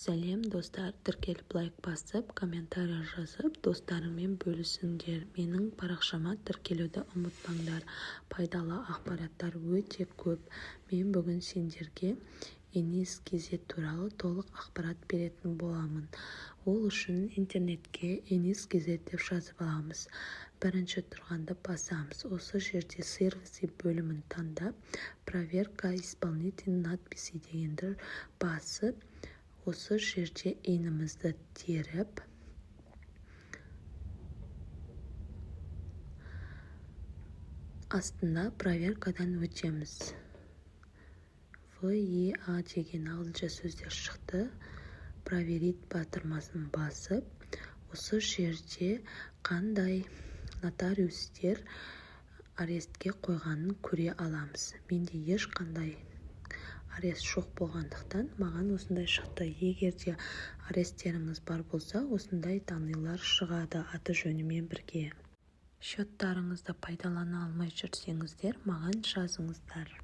сәлем достар, тіркеліп лайк басып, комментарий жазып, достарыңмен бөлісіңдер. Менің парақшама тіркелуді ұмытпаңдар. Пайдалы ақпараттар өте көп. Мен бүгін сендерге Enis.kz туралы толық ақпарат беретін боламын. Ол үшін интернетке Enis.kz деп жазып аламыз. Бірінші тұрғанды басамыз. Осы жерде сервисы бөлімін таңдап, проверка исполнительной надписи дегенді басып, осы жерде енімізді теріп, астында проверкадан өтеміз. ВЕА деген ағылшынша сөздер шықты. Проверить батырмасын басып, осы жерде қандай нотариустер арестке қойғанын көре аламыз. Менде ешқандай арест жоқ болғандықтан маған осындай шықты. Егер де аресттеріңіз бар болса, осындай данныйлар шығады аты жөнімен бірге. Счеттарыңызды пайдалана алмай жүрсеңіздер, маған жазыңыздар.